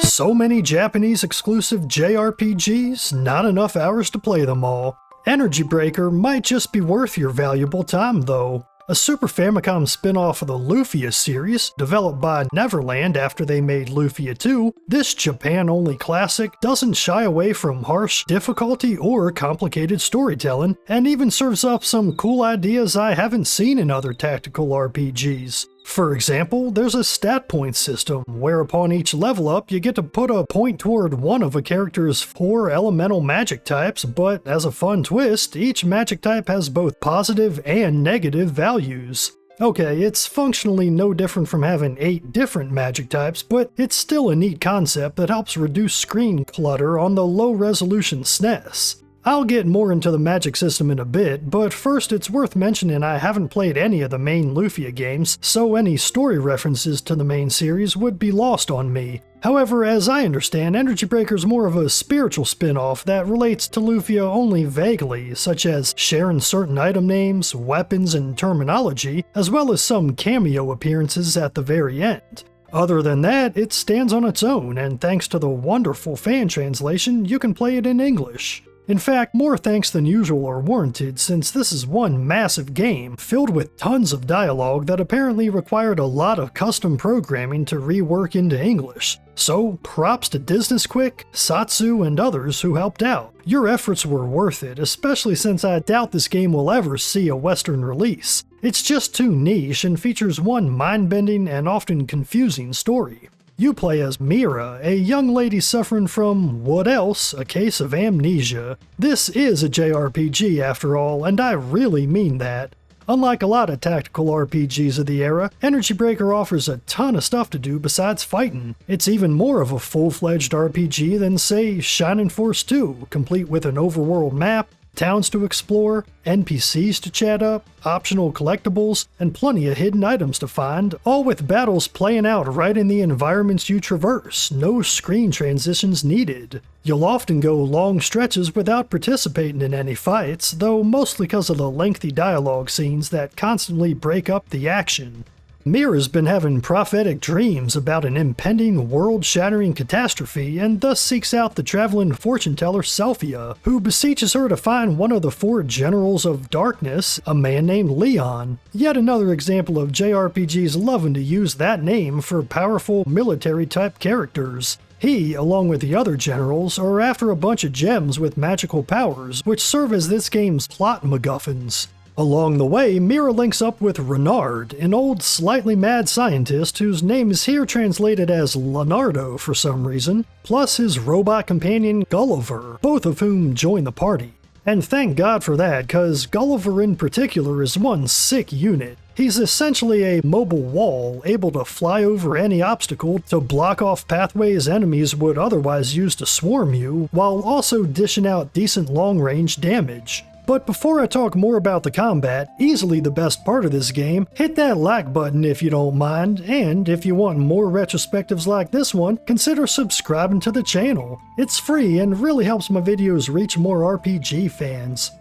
So many Japanese exclusive JRPGs, not enough hours to play them all. Energy Breaker might just be worth your valuable time though. A Super Famicom spin-off of the Lufia series, developed by Neverland after they made Lufia 2, this Japan-only classic doesn't shy away from harsh difficulty or complicated storytelling, and even serves up some cool ideas I haven't seen in other tactical RPGs. For example, there's a stat point system, where upon each level up you get to put a point toward one of a character's 4 elemental magic types, but as a fun twist, each magic type has both positive and negative values. Okay, it's functionally no different from having 8 different magic types, but it's still a neat concept that helps reduce screen clutter on the low-resolution SNES. I'll get more into the magic system in a bit, but first it's worth mentioning I haven't played any of the main Lufia games, so any story references to the main series would be lost on me. However, as I understand, Energy Breaker is more of a spiritual spin-off that relates to Lufia only vaguely, such as sharing certain item names, weapons, and terminology, as well as some cameo appearances at the very end. Other than that, it stands on its own, and thanks to the wonderful fan translation, you can play it in English. In fact, more thanks than usual are warranted since this is one massive game filled with tons of dialogue that apparently required a lot of custom programming to rework into English. So, props to DisneyQuick, Satsu, and others who helped out. Your efforts were worth it, especially since I doubt this game will ever see a Western release. It's just too niche and features one mind-bending and often confusing story. You play as Mira, a young lady suffering from, what else, a case of amnesia. This is a JRPG after all, and I really mean that. Unlike a lot of tactical RPGs of the era, Energy Breaker offers a ton of stuff to do besides fighting. It's even more of a full-fledged RPG than, say, Shining Force 2, complete with an overworld map, towns to explore, NPCs to chat up, optional collectibles, and plenty of hidden items to find, all with battles playing out right in the environments you traverse, no screen transitions needed. You'll often go long stretches without participating in any fights, though mostly because of the lengthy dialogue scenes that constantly break up the action. Mira's been having prophetic dreams about an impending world-shattering catastrophe and thus seeks out the traveling fortune-teller Selphia, who beseeches her to find one of the 4 generals of darkness, a man named Leon. Yet another example of JRPGs loving to use that name for powerful military-type characters. He, along with the other generals, are after a bunch of gems with magical powers, which serve as this game's plot MacGuffins. Along the way, Mira links up with Renard, an old, slightly mad scientist whose name is here translated as Leonardo for some reason, plus his robot companion Gulliver, both of whom join the party. And thank God for that, cause Gulliver in particular is one sick unit. He's essentially a mobile wall, able to fly over any obstacle to block off pathways enemies would otherwise use to swarm you, while also dishing out decent long-range damage. But before I talk more about the combat, easily the best part of this game, hit that like button if you don't mind, and if you want more retrospectives like this one, consider subscribing to the channel. It's free and really helps my videos reach more RPG fans.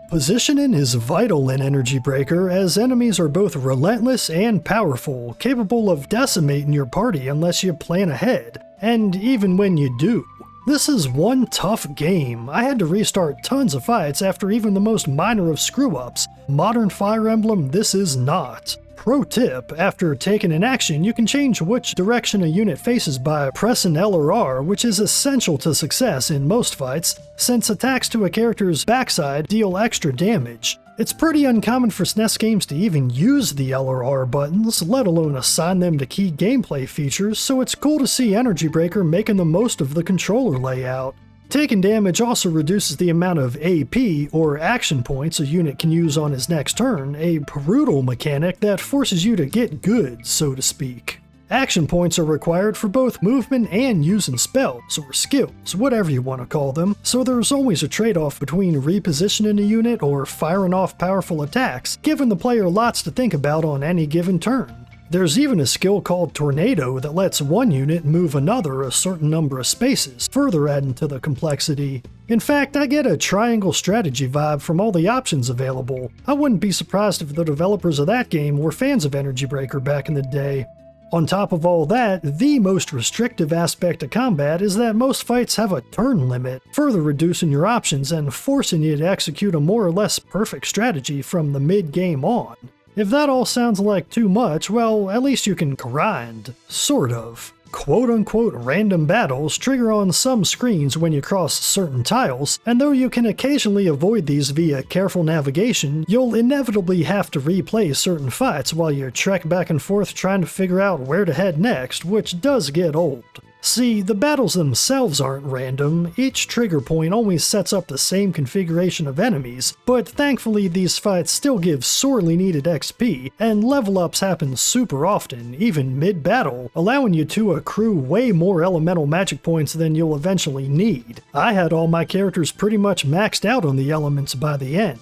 Positioning is vital in Energy Breaker, as enemies are both relentless and powerful, capable of decimating your party unless you plan ahead, and even when you do. This is one tough game. I had to restart tons of fights after even the most minor of screw-ups. Modern Fire Emblem, this is not. Pro tip, after taking an action, you can change which direction a unit faces by pressing L or R, which is essential to success in most fights, since attacks to a character's backside deal extra damage. It's pretty uncommon for SNES games to even use the L or R buttons, let alone assign them to key gameplay features, so it's cool to see Energy Breaker making the most of the controller layout. Taking damage also reduces the amount of AP, or action points, a unit can use on his next turn, a brutal mechanic that forces you to get good, so to speak. Action points are required for both movement and using spells, or skills, whatever you want to call them, so there's always a trade-off between repositioning a unit or firing off powerful attacks, giving the player lots to think about on any given turn. There's even a skill called Tornado that lets one unit move another a certain number of spaces, further adding to the complexity. In fact, I get a triangle strategy vibe from all the options available. I wouldn't be surprised if the developers of that game were fans of Energy Breaker back in the day. On top of all that, the most restrictive aspect of combat is that most fights have a turn limit, further reducing your options and forcing you to execute a more or less perfect strategy from the mid-game on. If that all sounds like too much, well, at least you can grind. Sort of. Quote-unquote random battles trigger on some screens when you cross certain tiles, and though you can occasionally avoid these via careful navigation, you'll inevitably have to replay certain fights while you trek back and forth trying to figure out where to head next, which does get old. See, the battles themselves aren't random, each trigger point only sets up the same configuration of enemies, but thankfully these fights still give sorely needed XP, and level ups happen super often, even mid-battle, allowing you to accrue way more elemental magic points than you'll eventually need. I had all my characters pretty much maxed out on the elements by the end.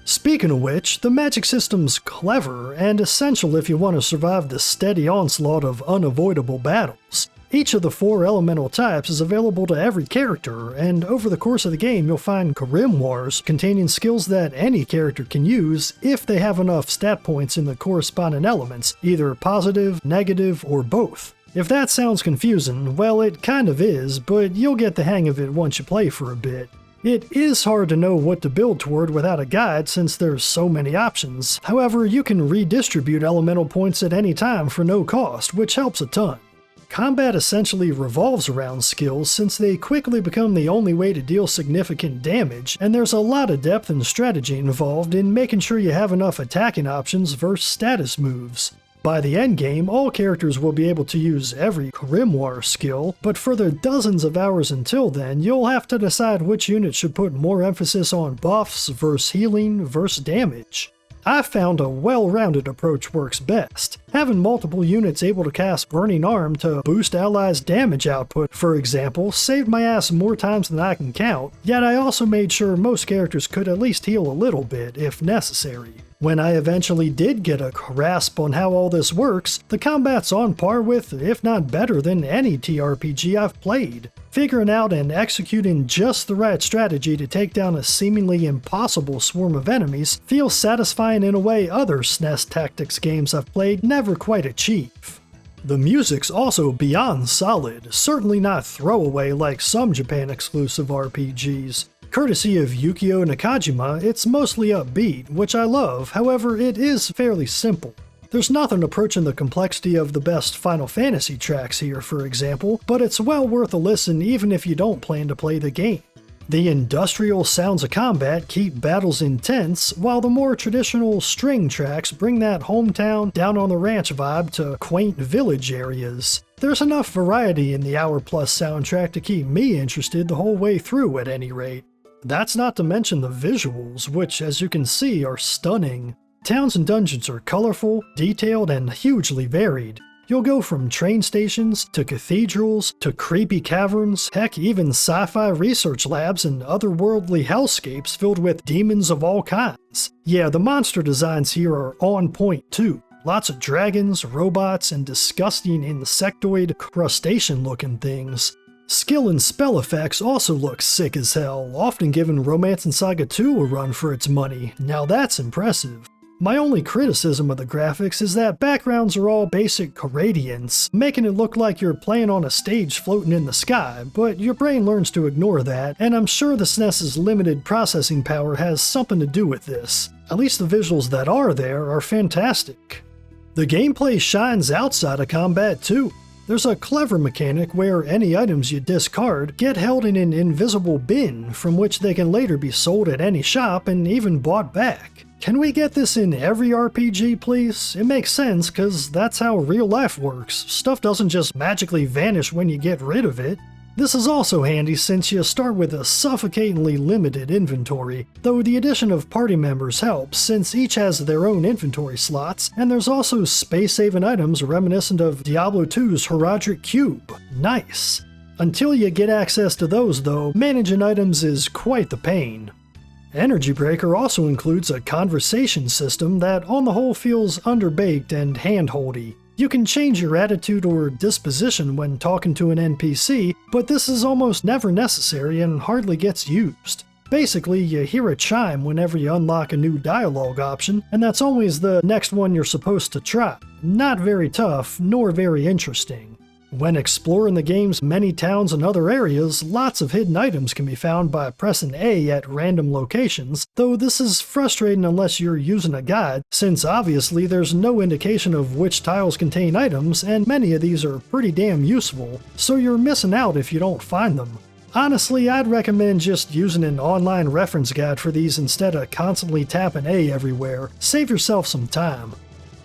Speaking of which, the magic system's clever and essential if you want to survive the steady onslaught of unavoidable battles. Each of the 4 elemental types is available to every character, and over the course of the game you'll find grimoires containing skills that any character can use if they have enough stat points in the corresponding elements, either positive, negative, or both. If that sounds confusing, well, it kind of is, but you'll get the hang of it once you play for a bit. It is hard to know what to build toward without a guide since there's so many options. However, you can redistribute elemental points at any time for no cost, which helps a ton. Combat essentially revolves around skills since they quickly become the only way to deal significant damage, and there's a lot of depth and strategy involved in making sure you have enough attacking options versus status moves. By the endgame, all characters will be able to use every grimoire skill, but for the dozens of hours until then, you'll have to decide which unit should put more emphasis on buffs versus healing versus damage. I found a well-rounded approach works best. Having multiple units able to cast Burning Arm to boost allies' damage output, for example, saved my ass more times than I can count, yet I also made sure most characters could at least heal a little bit if necessary. When I eventually did get a grasp on how all this works, the combat's on par with, if not better than any TRPG I've played. Figuring out and executing just the right strategy to take down a seemingly impossible swarm of enemies feels satisfying in a way other SNES tactics games I've played never quite achieve. The music's also beyond solid, certainly not throwaway like some Japan-exclusive RPGs. Courtesy of Yukio Nakajima, it's mostly upbeat, which I love, however it is fairly simple. There's nothing approaching the complexity of the best Final Fantasy tracks here, for example, but it's well worth a listen even if you don't plan to play the game. The industrial sounds of combat keep battles intense, while the more traditional string tracks bring that hometown, down on the ranch vibe to quaint village areas. There's enough variety in the hour-plus soundtrack to keep me interested the whole way through at any rate. That's not to mention the visuals, which as you can see are stunning. Towns and dungeons are colorful, detailed, and hugely varied. You'll go from train stations, to cathedrals, to creepy caverns, heck even sci-fi research labs and otherworldly hellscapes filled with demons of all kinds. Yeah, the monster designs here are on point too. Lots of dragons, robots, and disgusting insectoid, crustacean-looking things. Skill and spell effects also look sick as hell, often giving Romance and Saga 2 a run for its money. Now that's impressive. My only criticism of the graphics is that backgrounds are all basic gradients, making it look like you're playing on a stage floating in the sky, but your brain learns to ignore that, and I'm sure the SNES's limited processing power has something to do with this. At least the visuals that are there are fantastic. The gameplay shines outside of combat too. There's a clever mechanic where any items you discard get held in an invisible bin from which they can later be sold at any shop and even bought back. Can we get this in every RPG, please? It makes sense, cause that's how real life works. Stuff doesn't just magically vanish when you get rid of it. This is also handy since you start with a suffocatingly limited inventory, though the addition of party members helps since each has their own inventory slots, and there's also space-saving items reminiscent of Diablo 2's Horadric Cube. Nice. Until you get access to those though, managing items is quite the pain. Energy Breaker also includes a conversation system that on the whole feels underbaked and handholdy. You can change your attitude or disposition when talking to an NPC, but this is almost never necessary and hardly gets used. Basically, you hear a chime whenever you unlock a new dialogue option, and that's always the next one you're supposed to try. Not very tough, nor very interesting. When exploring the game's many towns and other areas, lots of hidden items can be found by pressing A at random locations, though this is frustrating unless you're using a guide, since obviously there's no indication of which tiles contain items, and many of these are pretty damn useful, so you're missing out if you don't find them. Honestly, I'd recommend just using an online reference guide for these instead of constantly tapping A everywhere. Save yourself some time.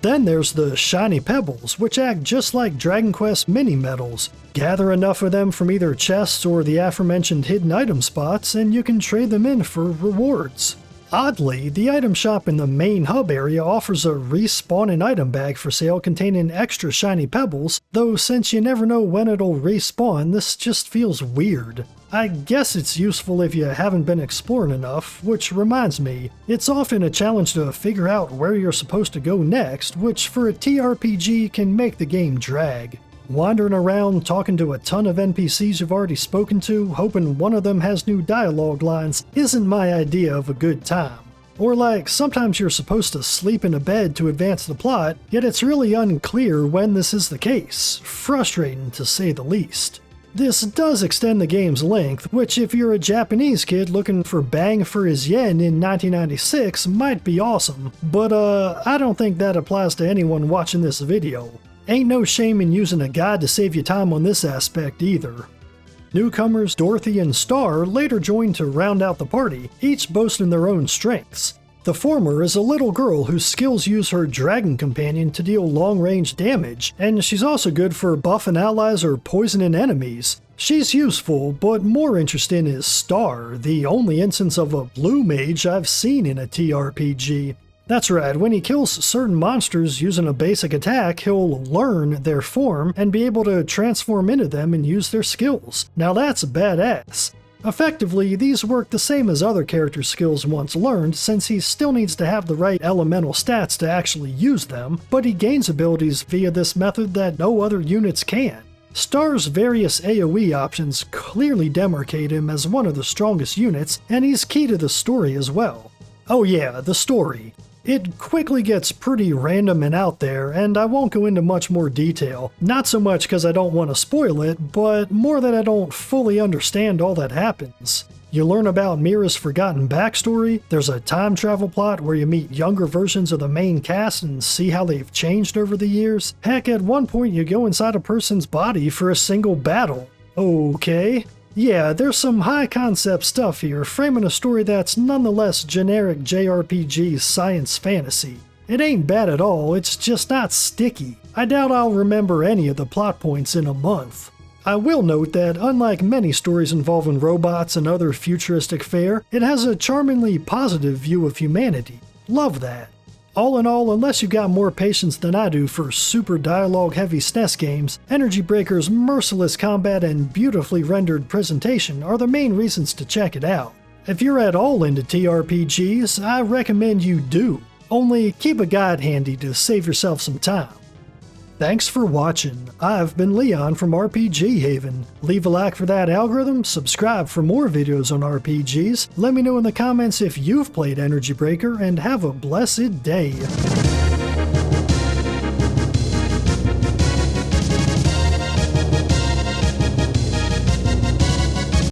Then there's the shiny pebbles, which act just like Dragon Quest mini medals. Gather enough of them from either chests or the aforementioned hidden item spots, and you can trade them in for rewards. Oddly, the item shop in the main hub area offers a respawning item bag for sale containing extra shiny pebbles, though since you never know when it'll respawn, this just feels weird. I guess it's useful if you haven't been exploring enough, which reminds me, it's often a challenge to figure out where you're supposed to go next, which for a TRPG can make the game drag. Wandering around talking to a ton of NPCs you've already spoken to, hoping one of them has new dialogue lines, isn't my idea of a good time. Or like, sometimes you're supposed to sleep in a bed to advance the plot, yet it's really unclear when this is the case. Frustrating to say the least. This does extend the game's length, which if you're a Japanese kid looking for bang for his yen in 1996 might be awesome, but I don't think that applies to anyone watching this video. Ain't no shame in using a guide to save you time on this aspect either. Newcomers Dorothy and Star later join to round out the party, each boasting their own strengths. The former is a little girl whose skills use her dragon companion to deal long-range damage, and she's also good for buffing allies or poisoning enemies. She's useful, but more interesting is Star, the only instance of a blue mage I've seen in a TRPG. That's right, when he kills certain monsters using a basic attack, he'll learn their form and be able to transform into them and use their skills. Now that's badass. Effectively, these work the same as other character skills once learned, since he still needs to have the right elemental stats to actually use them, but he gains abilities via this method that no other units can. Star's various AoE options clearly demarcate him as one of the strongest units, and he's key to the story as well. Oh yeah, the story. It quickly gets pretty random and out there, and I won't go into much more detail. Not so much because I don't want to spoil it, but more that I don't fully understand all that happens. You learn about Mira's forgotten backstory, there's a time travel plot where you meet younger versions of the main cast and see how they've changed over the years. Heck, at one point you go inside a person's body for a single battle. Okay. Yeah, there's some high-concept stuff here, framing a story that's nonetheless generic JRPG science fantasy. It ain't bad at all, it's just not sticky. I doubt I'll remember any of the plot points in a month. I will note that unlike many stories involving robots and other futuristic fare, it has a charmingly positive view of humanity. Love that. All in all, unless you got more patience than I do for super dialogue-heavy SNES games, Energy Breaker's merciless combat and beautifully rendered presentation are the main reasons to check it out. If you're at all into TRPGs, I recommend you do. Only keep a guide handy to save yourself some time. Thanks for watching. I've been Leon from RPG Haven. Leave a like for that algorithm, subscribe for more videos on RPGs, let me know in the comments if you've played Energy Breaker, and have a blessed day.